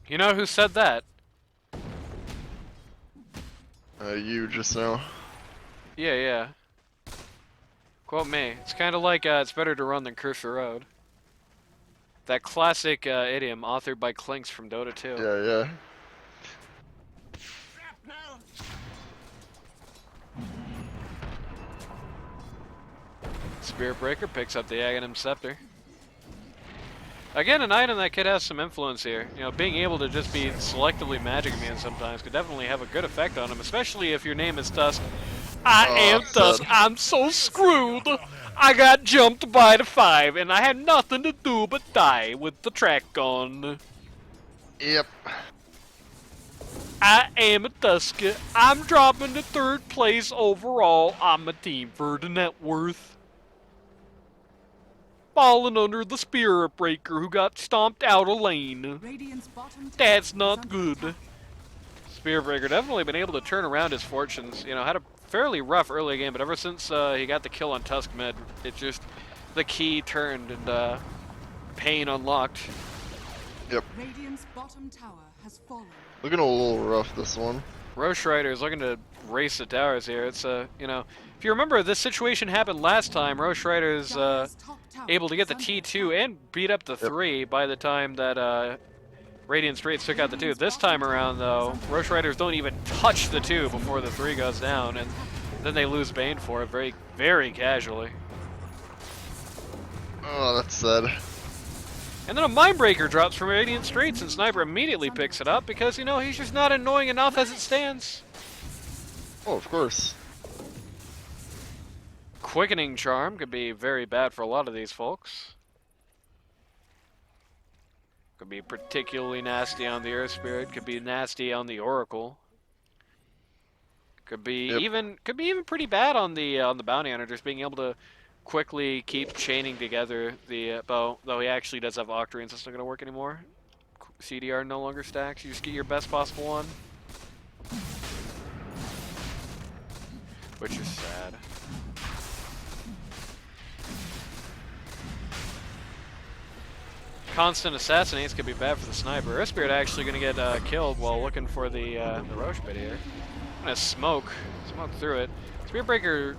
You know who said that? You just know. Yeah. Quote me. It's kind of like, it's better to run than curse the road. That classic idiom authored by Clinks from Dota 2. Yeah. Spirit Breaker picks up the Aghanim Scepter. Again, an item that could have some influence here. You know, being able to just be selectively magic immune sometimes could definitely have a good effect on him, especially if your name is Tusk. I am Tusk. I'm so screwed. I got jumped by the 5, and I had nothing to do but die with the track on. Yep. I am a Tusker. I'm dropping to 3rd place overall. I'm a team for the net worth. Falling under the Spirit Breaker who got stomped out of lane. Radiant's bottom tower That's is not under good. attack. Spirit Breaker definitely been able to turn around his fortunes. You know, had a fairly rough early game, but ever since he got the kill on Tusk mid, it just, the key turned and pain unlocked. Yep. Radiant's bottom tower has fallen. Looking a little rough, this one. Rosh Ryders looking to race the towers here. It's you know, if you remember, this situation happened last time. Rosh Ryders Dire's top tower able to get the is under T2 attack. and beat up the 3 by the time that Radiant Straits took out the 2. This time around, though, Rosh Ryders don't even touch the 2 before the 3 goes down, and then they lose Bane for it very, very casually. Oh, that's sad. And then a Mindbreaker drops from Radiant Straits, and Sniper immediately picks it up because, you know, he's just not annoying enough as it stands. Oh, of course. Quickening Charm could be very bad for a lot of these folks. Could be particularly nasty on the Earth Spirit. Could be nasty on the Oracle. Could be even pretty bad on the Bounty Hunter, just being able to quickly keep chaining together the bow. Though he actually does have Octarine, so it's not gonna work anymore. CDR no longer stacks. You just get your best possible one, which is sad. Constant assassinates could be bad for the sniper. Earth Spirit actually gonna get killed while looking for the Rosh bit here. Gonna smoke through it. Spirit Breaker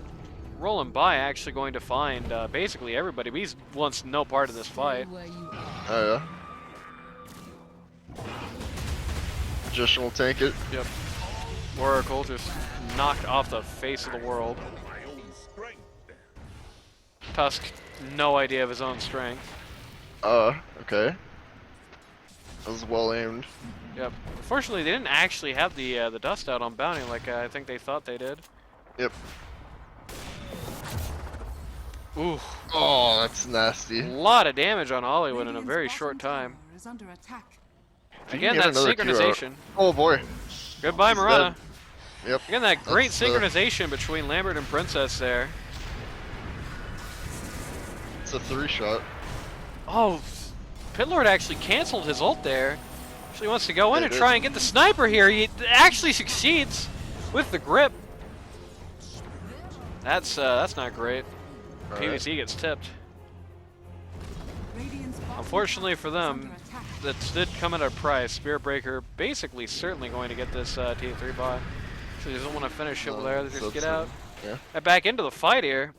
rolling by, actually going to find basically everybody, but he wants no part of this fight. Oh, yeah. Magician will tank it. Yep. Oracle just knocked off the face of the world. Tusk, no idea of his own strength. Okay. That was well aimed. Yep. Unfortunately, they didn't actually have the dust out on Bounty like I think they thought they did. Yep. Ooh. Oh, that's nasty. A lot of damage on Hollywood in a very short time. Tower is under attack. Again, Get that another 2 out. synchronization. Oh boy. Goodbye, He's Marana. dead. Yep. Again, that great That's, synchronization between Lambert and Princess there. It's a 3-shot. Oh, Pitlord actually canceled his ult there. Actually wants to go in Yeah, and he try did. and get the sniper here. He actually succeeds with the grip. That's not great. All PVC right. gets tipped. Radiant's bottom Unfortunately for tower is them, under attack. that did come at a price. Spirit Breaker basically certainly going to get this T3 buy. So he doesn't want to finish it No, there. They so just get it's, out. yeah. And back into the fight here.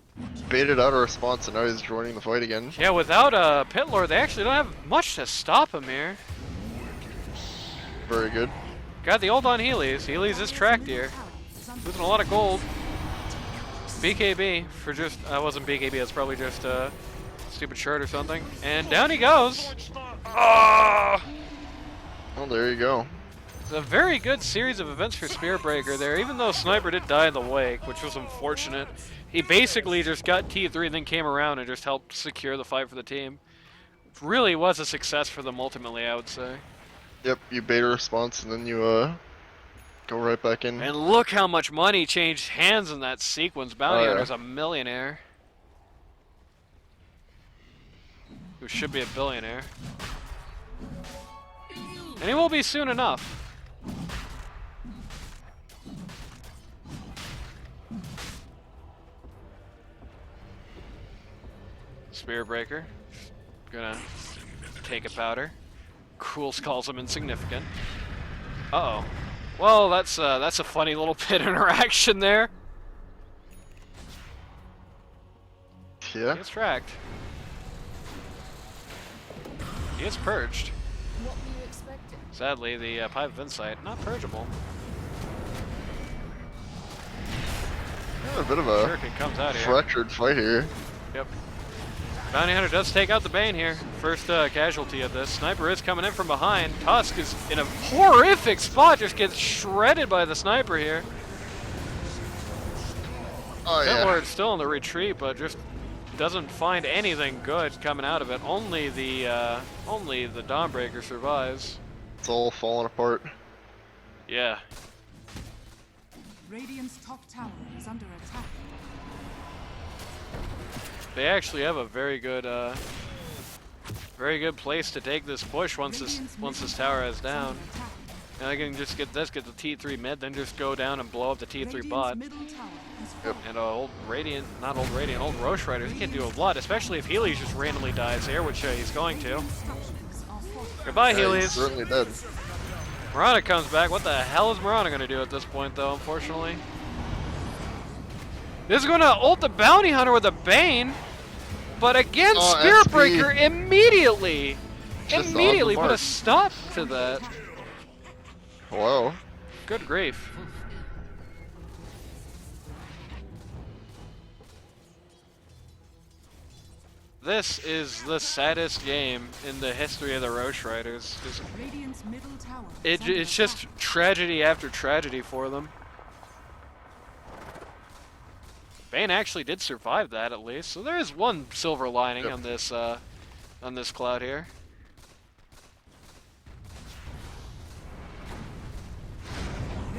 Baited out a response, and now he's joining the fight again. Yeah, without Pitlord, they actually don't have much to stop him here. Very good. Got the ult on Healy's. Healy's is tracked here. Losing a lot of gold. BKB for just, that wasn't BKB, that's probably just a stupid shirt or something. And down he goes. Oh! Well, there you go. It's a very good series of events for Spirit Breaker there, even though Sniper did die in the wake, which was unfortunate. He basically just got T3 and then came around and just helped secure the fight for the team. It really was a success for them ultimately, I would say. Yep, you bait a response, and then you go right back in. And look how much money changed hands in that sequence. Bounty Oh, yeah. Hunter's a millionaire. Who should be a billionaire. And he will be soon enough. Spirit Breaker. Gonna take a powder. Cools calls him insignificant. Uh-oh. Well, that's a funny little pit interaction there. Yeah. He is tracked. He is purged. What were you expecting? Sadly, the Pipe of Insight, not purgeable. Yeah, a bit of a Shuriken comes out here. fractured fight here. Yep. Bounty Hunter does take out the Bane here. First casualty of this. Sniper is coming in from behind. Tusk is in a horrific spot, just gets shredded by the Sniper here. Oh yeah. Pitlord's still in the retreat, but just doesn't find anything good coming out of it. Only the Dawnbreaker survives. It's all falling apart. Yeah. Radiant's top tower is under attack. They actually have a very good place to take this push once this tower is down. And they can just get the T3 mid, then just go down and blow up the T3 bot. And old Rosh Ryders, he can do a lot, especially if Healy's just randomly dies here, which he's going to. Goodbye, Yeah, Healy's. he's certainly dead. Mirana comes back. What the hell is Mirana going to do at this point, though, unfortunately? This is going to ult the Bounty Hunter with a Bane, but again, Spirit Breaker immediately put a stop to that. Wow. Good grief. This is the saddest game in the history of the Rosh Ryders. It's just tragedy after tragedy for them. Bane actually did survive that at least, so there is one silver lining on this cloud here.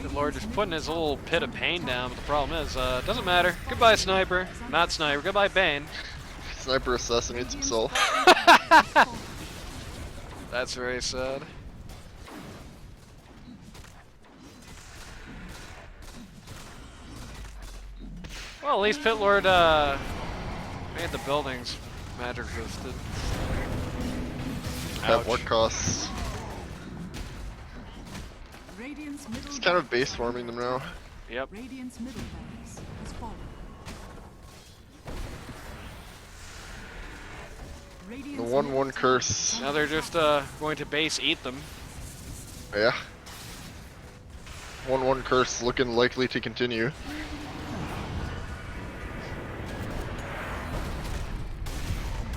Good Lord, just putting his little pit of pain down, but the problem is, doesn't matter. Goodbye, Sniper. Not Sniper. Goodbye, Bane. Sniper assassinates himself. That's very sad. Well, at least Pit Lord made the buildings magic resistant. At what costs? It's kind of base farming them now. Yep. Radiant's middle barracks has fallen. The 1/1 curse. Now they're just going to base eat them. Yeah. 1/1 curse looking likely to continue.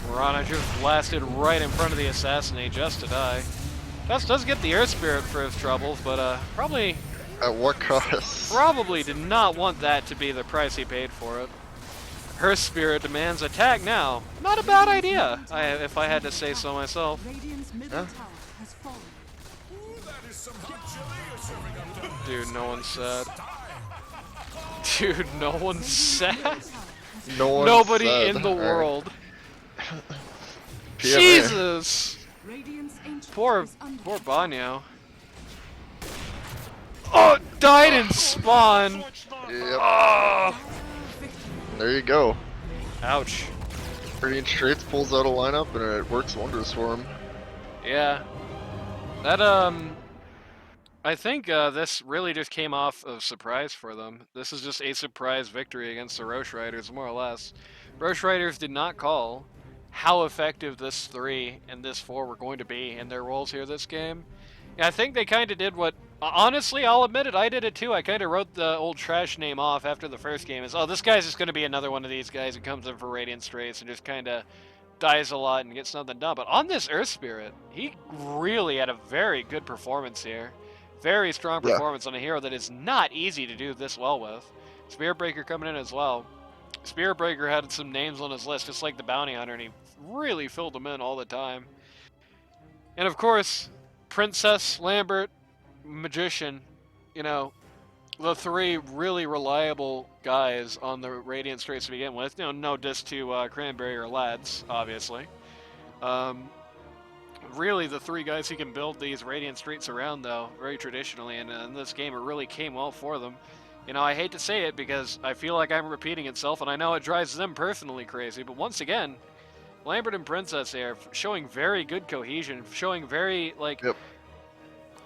Mirana just blasted right in front of the Assassinate just to die. Does get the Air Spirit for his troubles, but probably At what cost? probably did not want that to be the price he paid for it. Her Spirit demands attack now. Not a bad idea, if I had to say so myself. Radiant's middle tower has fallen. Dude, no one's sad. Dude, no one's sad. No one's Nobody sad. in the Alright. world. PMA. Jesus! Radiant's ancient Poor is under Banyo. Oh, died in spawn! Yep. Oh! There you go. Ouch. Radiant Straits pulls out a lineup and it works wonders for him. Yeah. That, I think this really just came off of surprise for them. This is just a surprise victory against the Rosh Ryders, more or less. Rosh Ryders did not call how effective this 3 and this 4 were going to be in their roles here this game. Yeah, I think they kind of did what, honestly, I'll admit it, I did it too. I kind of wrote the old trash name off after the first game. Is, oh, this guy's just going to be another one of these guys who comes in for Radiant Straits and just kind of dies a lot and gets nothing done. But on this Earth Spirit, he really had a very good performance here. Very strong performance on a hero that is not easy to do this well with. Spirit Breaker coming in as well. Spirit Breaker had some names on his list, just like the Bounty Hunter, and he really filled them in all the time. And of course, Princess, Lambert, Magician, you know, the 3 really reliable guys on the Radiant Straits to begin with. You know, no diss to Cranberry or Lads, obviously. Really, the 3 guys who can build these Radiant Straits around, though, very traditionally, and in this game, it really came well for them. You know, I hate to say it because I feel like I'm repeating itself, and I know it drives them personally crazy, but once again, Lambert and Princess here showing very good cohesion, showing very, like,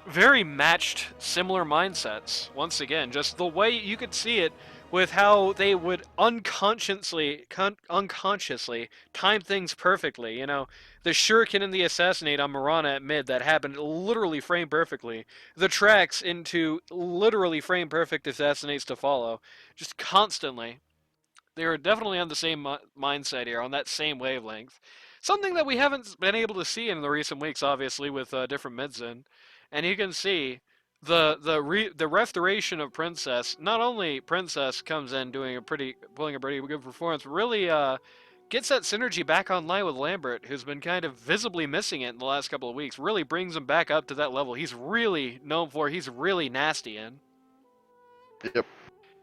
very matched, similar mindsets. Once again, just the way you could see it with how they would unconsciously time things perfectly. You know, the shuriken and the assassinate on Mirana at mid that happened literally frame perfectly. The tracks into literally frame perfect assassinates to follow, just constantly. They were definitely on the same mindset here, on that same wavelength. Something that we haven't been able to see in the recent weeks, obviously, with different mids in. And you can see the restoration of Princess. Not only Princess comes in pulling a pretty good performance, really gets that synergy back online with Lambert, who's been kind of visibly missing it in the last couple of weeks. Really brings him back up to that level he's really known for. He's really nasty in. Yep.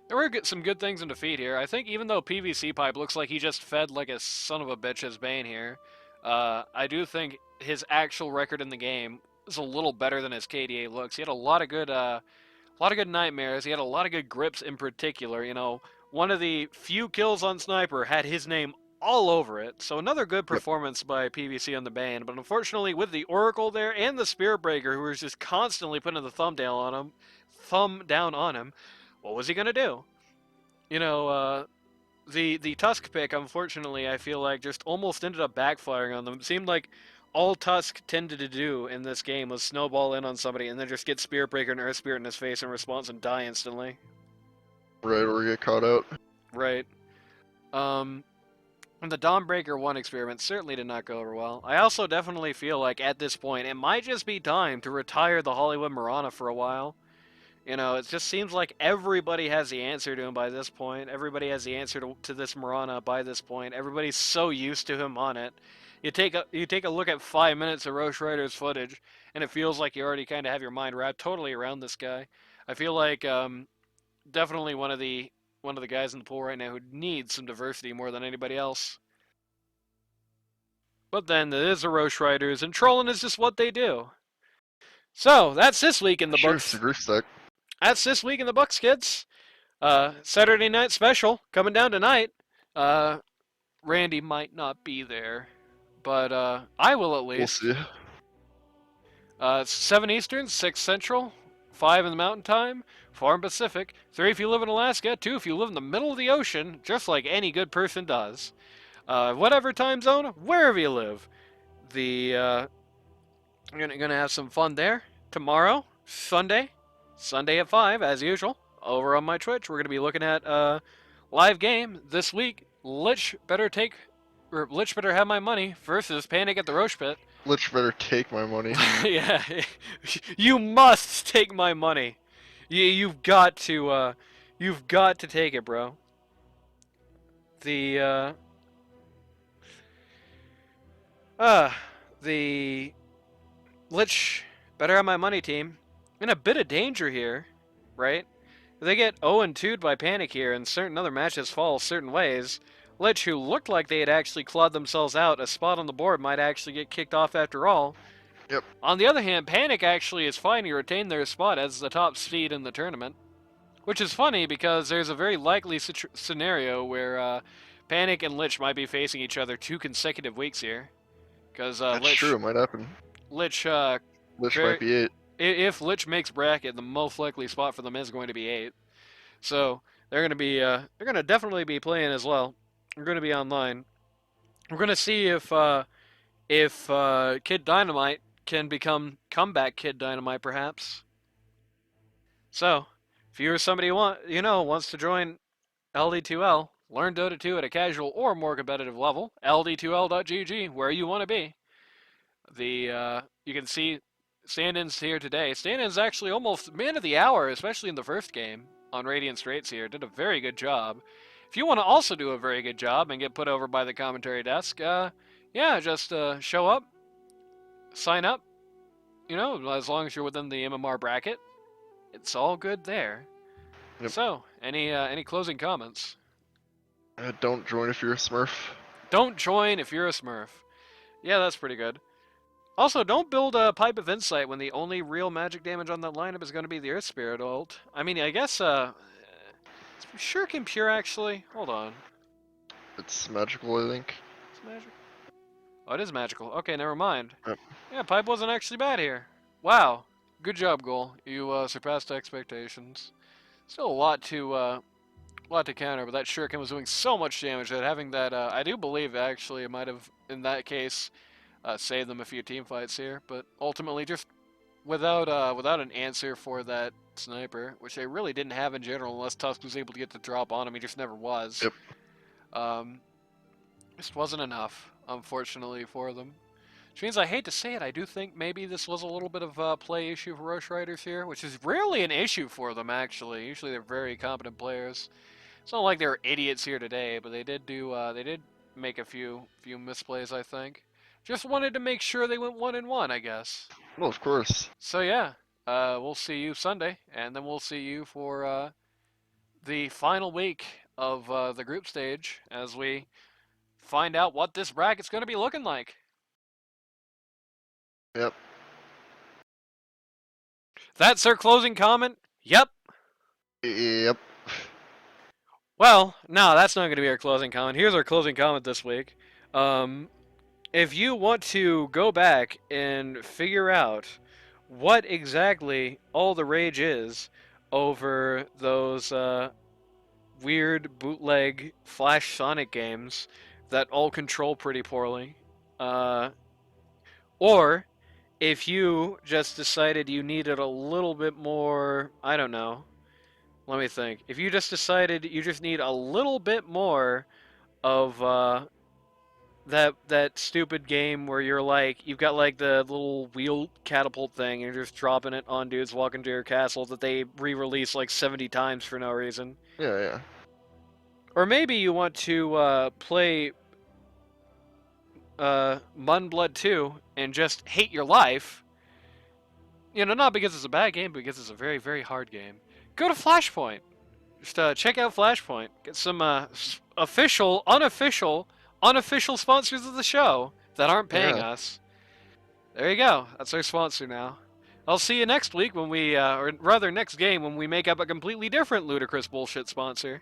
There were some good things in defeat here. I think even though PVC Pipe looks like he just fed like a son of a bitch as Bane here, I do think his actual record in the game is a little better than his KDA looks. He had a lot of good nightmares. He had a lot of good grips in particular. You know, one of the few kills on Sniper had his name all over it. So another good performance by PVC on the Bane. But unfortunately, with the Oracle there and the Spirit Breaker, who was just constantly putting the thumb down on him, what was he gonna do? You know, the Tusk pick, unfortunately, I feel like just almost ended up backfiring on them. It seemed like all Tusk tended to do in this game was snowball in on somebody and then just get Spirit Breaker and Earth Spirit in his face in response and die instantly. Right, or get caught out. Right. And the Dawnbreaker 1 experiment certainly did not go over well. I also definitely feel like at this point it might just be time to retire the Hollywood Marana for a while. You know, it just seems like everybody has the answer to him by this point. Everybody has the answer to this Marana by this point. Everybody's so used to him on it. You take a look at 5 minutes of Rosh Ryders footage, and it feels like you already kind of have your mind wrapped totally around this guy. I feel like definitely one of the guys in the pool right now who needs some diversity more than anybody else. But then there is a Rosh Ryders, and trolling is just what they do. So that's this week in the Sure, books. it's a grief stack. That's this week in the books, kids. Saturday night special coming down tonight. Randy might not be there, but I will at least. We'll see. 7 Eastern, 6 Central, 5 in the Mountain Time, 4 in Pacific, 3 if you live in Alaska, 2 if you live in the middle of the ocean, just like any good person does. Whatever time zone, wherever you live. You're gonna have some fun there tomorrow, Sunday at 5 as usual. Over on my Twitch, we're gonna be looking at live game this week. Lich better have my money versus Panic at the Roche Pit. Lich better take my money. Yeah, you must take my money. You've got to take it, bro. The Lich better have my money, team. In a bit of danger here, right? If they get 0-2'd by Panic here and certain other matches fall certain ways, Lich, who looked like they had actually clawed themselves out, a spot on the board might actually get kicked off after all. Yep. On the other hand, Panic actually is fine to retain their spot as the top seed in the tournament. Which is funny because there's a very likely scenario where Panic and Lich might be facing each other 2 consecutive weeks here. Because That's Lich, true, it might happen. Lich Lich might be 8. if Lich makes bracket, the most likely spot for them is going to be 8. So they're gonna definitely be playing as well. They're gonna be online. We're gonna see if Kid Dynamite can become comeback Kid Dynamite perhaps. So if you or somebody wants to join LD2L, learn Dota 2 at a casual or more competitive level, ld2l.gg, where you want to be. You can see stand-ins here today. Stand-ins actually almost man of the hour, especially in the first game on Radiant Straits here. Did a very good job. If you want to also do a very good job and get put over by the commentary desk, just show up, sign up. As long as you're within the MMR bracket, it's all good there. Yep. So, any closing comments? Don't join if you're a Smurf. Don't join if you're a Smurf. Yeah, that's pretty good. Also, don't build a Pipe of Insight when the only real magic damage on that lineup is going to be the Earth Spirit ult. I mean, I guess, sure can Pure actually. Hold on. It's magical, I think. It's magic. Oh, it is magical. Okay, never mind. Yep. Yeah, Pipe wasn't actually bad here. Wow. Good job, Goal. You surpassed expectations. Still a lot to counter, but that Shuriken was doing so much damage that having that, I do believe actually it might have, in that case, saved them a few team fights here. But ultimately, just without an answer for that sniper, which they really didn't have in general, unless Tusk was able to get the drop on him, he just never was. Yep. Just wasn't enough, unfortunately, for them. Which means I hate to say it, I do think maybe this was a little bit of a play issue for Rosh Ryders here, which is rarely an issue for them, actually. Usually they're very competent players. It's not like they're idiots here today, but they did make a few misplays, I think. Just wanted to make sure they went 1-1, I guess. Well, of course. So yeah, we'll see you Sunday, and then we'll see you for the final week of the group stage as we find out what this bracket's going to be looking like. Yep. That's our closing comment? Yep. Yep. Well, no, that's not going to be our closing comment. Here's our closing comment this week. If you want to go back and figure out what exactly all the rage is over those weird bootleg Flash Sonic games that all control pretty poorly, or if you just decided you needed a little bit more, I don't know, let me think. If you just decided you just need a little bit more of that stupid game where you're like, you've got like the little wheel catapult thing and you're just dropping it on dudes walking to your castle that they re-release like 70 times for no reason. Yeah. Or maybe you want to play Mudblood 2 and just hate your life. You know, not because it's a bad game, but because it's a very, very hard game. Go to Flashpoint. Just check out Flashpoint. Get some unofficial sponsors of the show that aren't paying us. There you go. That's our sponsor now. I'll see you next week when we, or rather next game when we make up a completely different ludicrous bullshit sponsor.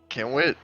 Can't wait.